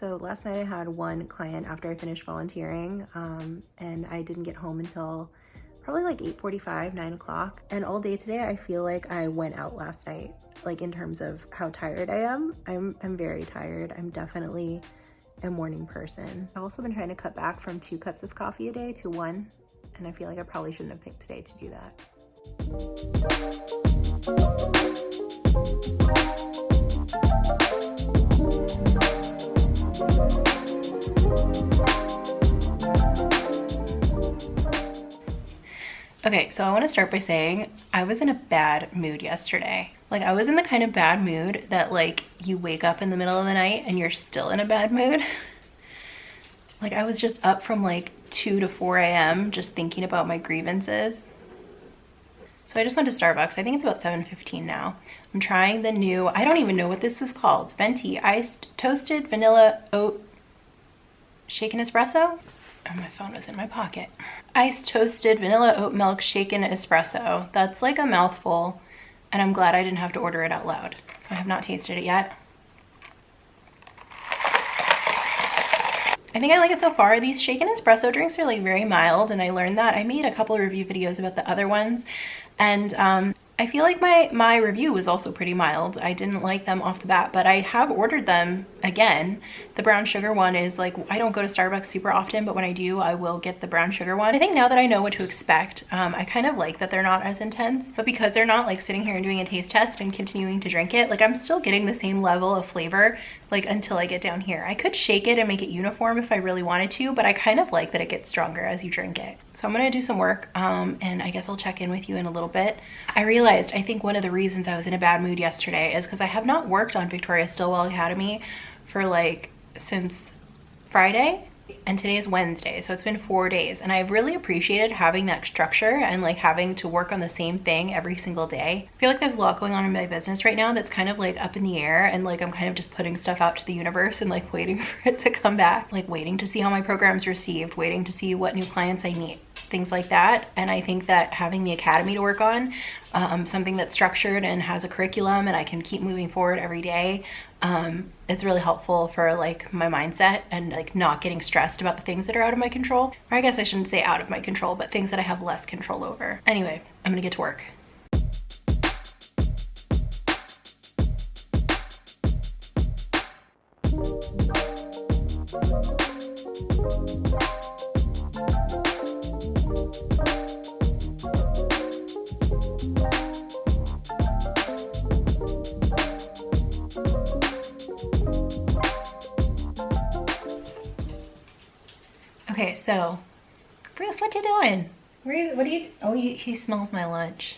So last night I had one client after I finished volunteering, and I didn't get home until probably like 8:45, 9 o'clock. And all day today, I feel like I went out last night, like in terms of how tired I am. I'm very tired. I'm definitely a morning person. I've also been trying to cut back from 2 cups of coffee a day to 1, and I feel like I probably shouldn't have picked today to do that. Okay, so I want to start by saying I was in a bad mood yesterday. Like, I was in the kind of bad mood that like you wake up in the middle of the night and you're still in a bad mood. Like, I was just up from like 2 to 4 a.m. just thinking about my grievances. So I just went to Starbucks. I think it's about 7:15 now. I'm trying the new, I don't even know what this is called, venti iced toasted vanilla oat shaken espresso. Oh, my phone was in my pocket. Iced toasted vanilla oat milk shaken espresso. That's like a mouthful, and I'm glad I didn't have to order it out loud. So I have not tasted it yet. I think I like it so far. These shaken espresso drinks are like very mild, and I learned that. I made a couple of review videos about the other ones, and I feel like my review was also pretty mild. I didn't like them off the bat, but I have ordered them again. The brown sugar one is like, I don't go to Starbucks super often, but when I do, I will get the brown sugar one. I think now that I know what to expect, I kind of like that they're not as intense, but because they're not like sitting here and doing a taste test and continuing to drink it, like I'm still getting the same level of flavor like until I get down here. I could shake it and make it uniform if I really wanted to, but I kind of like that it gets stronger as you drink it. So I'm gonna do some work, and I guess I'll check in with you in a little bit. I realized, I think one of the reasons I was in a bad mood yesterday is because I have not worked on Victoria Stilwell Academy for like since Friday, and today is Wednesday, so it's been 4 days, and I've really appreciated having that structure and like having to work on the same thing every single day. I feel like there's a lot going on in my business right now that's kind of like up in the air, and like I'm kind of just putting stuff out to the universe and like waiting for it to come back, like waiting to see how my program's received, waiting to see what new clients I meet, things like that. And I think that having the academy to work on, something that's structured and has a curriculum and I can keep moving forward every day, it's really helpful for like my mindset and like not getting stressed about the things that are out of my control. Or I guess I shouldn't say out of my control, but things that I have less control over. Anyway, I'm gonna get to work. Okay, so Bruce, what you doing? What are you? Oh, he smells my lunch.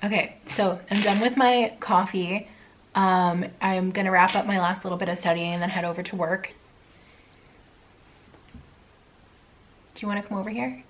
Okay, so I'm done with my coffee. I'm gonna wrap up my last little bit of studying and then head over to work. Do you want to come over here?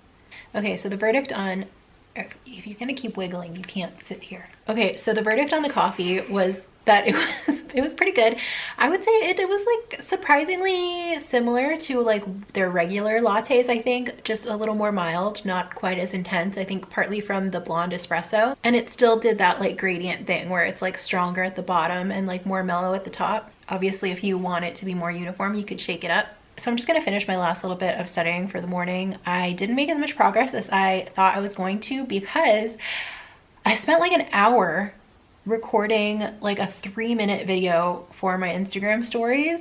Okay, so the verdict on, if you're gonna keep wiggling, you can't sit here. Okay, so the verdict on the coffee was that it was pretty good. I would say it was like surprisingly similar to like their regular lattes, I think, just a little more mild, not quite as intense, I think partly from the blonde espresso. And it still did that like gradient thing where it's like stronger at the bottom and like more mellow at the top. Obviously, if you want it to be more uniform, you could shake it up. So I'm just gonna finish my last little bit of studying for the morning. I didn't make as much progress as I thought I was going to because I spent like an hour recording like a 3-minute video for my Instagram stories.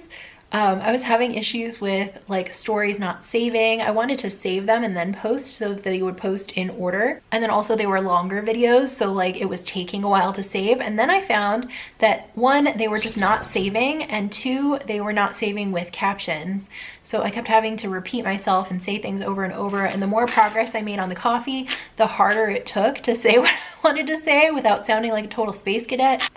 I was having issues with like stories not saving. I wanted to save them and then post so that they would post in order. And then also they were longer videos, so like it was taking a while to save. And then I found that 1, they were just not saving, and 2, they were not saving with captions. So I kept having to repeat myself and say things over and over. And the more progress I made on the coffee, the harder it took to say what I wanted to say without sounding like a total space cadet.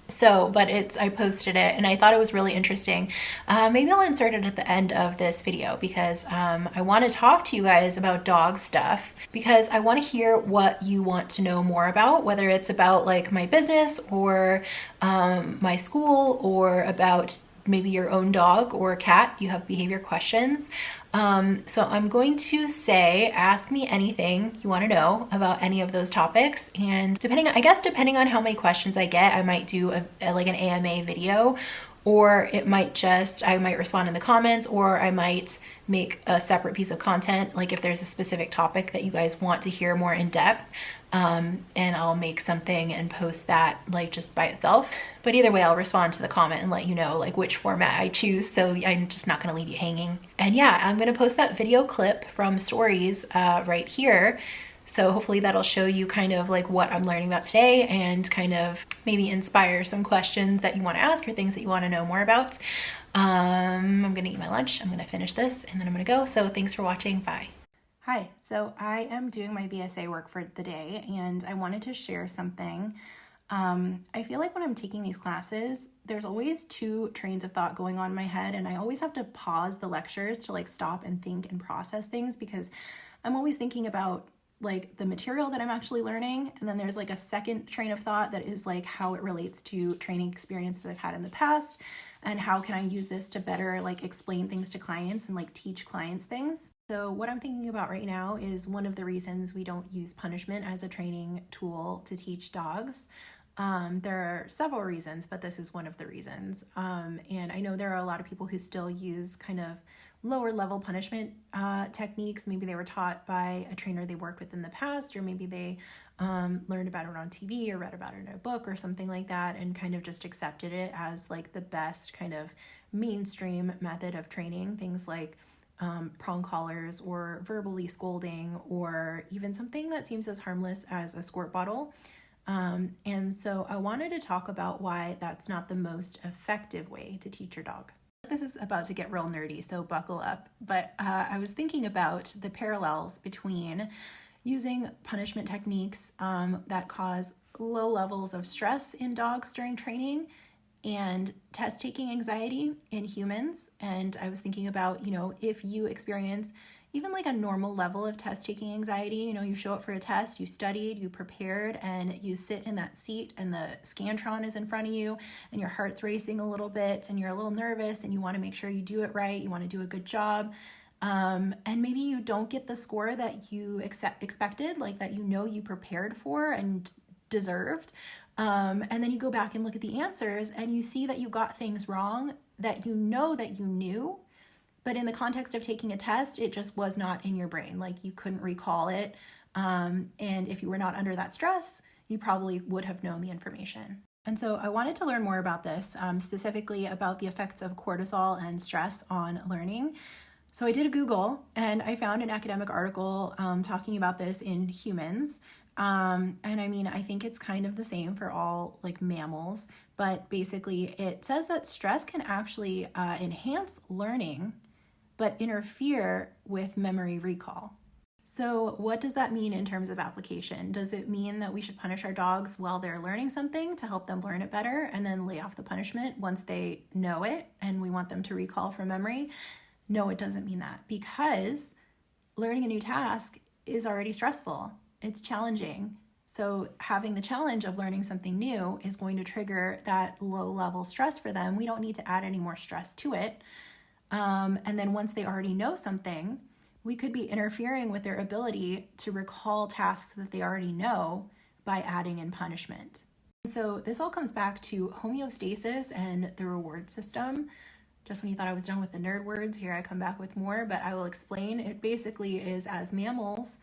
So, but I posted it and I thought it was really interesting. Maybe I'll insert it at the end of this video because I want to talk to you guys about dog stuff, because I want to hear what you want to know more about, whether it's about like my business or my school, or about maybe your own dog or cat. You have behavior questions. So I'm going to say, ask me anything you want to know about any of those topics. And depending on how many questions I get, I might do like an AMA video, or it might just, I might respond in the comments, or I might make a separate piece of content, like if there's a specific topic that you guys want to hear more in depth, and I'll make something and post that like just by itself. But either way, I'll respond to the comment and let you know like which format I choose, so I'm just not gonna leave you hanging. And yeah, I'm gonna post that video clip from stories right here. So hopefully that'll show you kind of like what I'm learning about today and kind of maybe inspire some questions that you want to ask or things that you want to know more about. I'm gonna eat my lunch, I'm gonna finish this, and then I'm gonna go. So thanks for watching, bye. Hi, so I am doing my BSA work for the day and I wanted to share something. I feel like when I'm taking these classes, there's always two trains of thought going on in my head, and I always have to pause the lectures to like stop and think and process things, because I'm always thinking about like the material that I'm actually learning, and then there's like a second train of thought that is like how it relates to training experience that I've had in the past, and how can I use this to better like explain things to clients and like teach clients things. So what I'm thinking about right now is one of the reasons we don't use punishment as a training tool to teach dogs. There are several reasons, but this is one of the reasons. And I know there are a lot of people who still use kind of lower level punishment techniques. Maybe they were taught by a trainer they worked with in the past, or maybe they learned about it on TV or read about it in a book or something like that, and kind of just accepted it as like the best kind of mainstream method of training. Things like prong collars or verbally scolding, or even something that seems as harmless as a squirt bottle. And so I wanted to talk about why that's not the most effective way to teach your dog. This is about to get real nerdy, so buckle up. But I was thinking about the parallels between using punishment techniques that cause low levels of stress in dogs during training and test taking anxiety in humans. And I was thinking about, if you experience even like a normal level of test taking anxiety, you show up for a test, you studied, you prepared, and you sit in that seat and the Scantron is in front of you and your heart's racing a little bit and you're a little nervous and you want to make sure you do it right, you want to do a good job. And maybe you don't get the score that you expected, like that you prepared for and deserved. And then you go back and look at the answers and you see that you got things wrong that you knew, but in the context of taking a test, it just was not in your brain. Like you couldn't recall it. And if you were not under that stress, you probably would have known the information. And so I wanted to learn more about this, specifically about the effects of cortisol and stress on learning. So I did a Google and I found an academic article talking about this in humans. And I mean, I think it's kind of the same for all like mammals, but basically it says that stress can actually enhance learning, but interfere with memory recall. So what does that mean in terms of application? Does it mean that we should punish our dogs while they're learning something to help them learn it better and then lay off the punishment once they know it and we want them to recall from memory? No, it doesn't mean that, because learning a new task is already stressful. It's challenging. So having the challenge of learning something new is going to trigger that low level stress for them. We don't need to add any more stress to it. And then once they already know something, we could be interfering with their ability to recall tasks that they already know by adding in punishment. So this all comes back to homeostasis and the reward system. Just when you thought I was done with the nerd words, here I come back with more, but I will explain. It basically is, as mammals,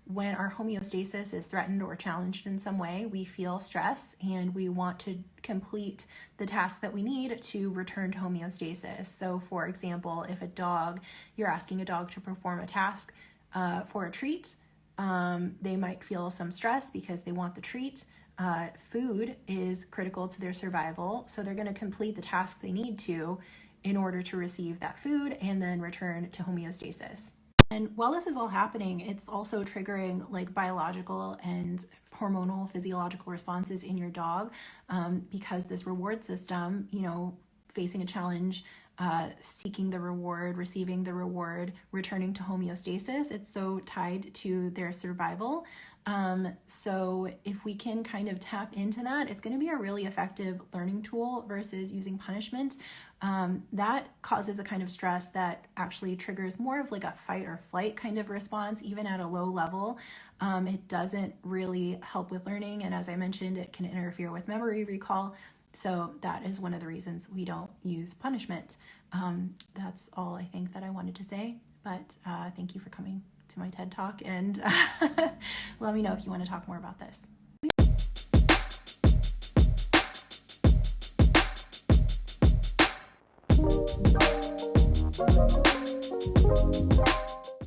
when our homeostasis is threatened or challenged in some way, we feel stress and we want to complete the task that we need to return to homeostasis. So for example, if you're asking a dog to perform a task for a treat, they might feel some stress because they want the treat. Food is critical to their survival, so they're going to complete the task they need to in order to receive that food and then return to homeostasis. And while this is all happening, it's also triggering like biological and hormonal physiological responses in your dog, because this reward system, facing a challenge, seeking the reward, receiving the reward, returning to homeostasis, it's so tied to their survival. So if we can kind of tap into that, it's going to be a really effective learning tool versus using punishment. That causes a kind of stress that actually triggers more of like a fight or flight kind of response, even at a low level. It doesn't really help with learning. And as I mentioned, it can interfere with memory recall. So that is one of the reasons we don't use punishment. That's all I think that I wanted to say. But thank you for coming to my TED Talk, and let me know if you want to talk more about this.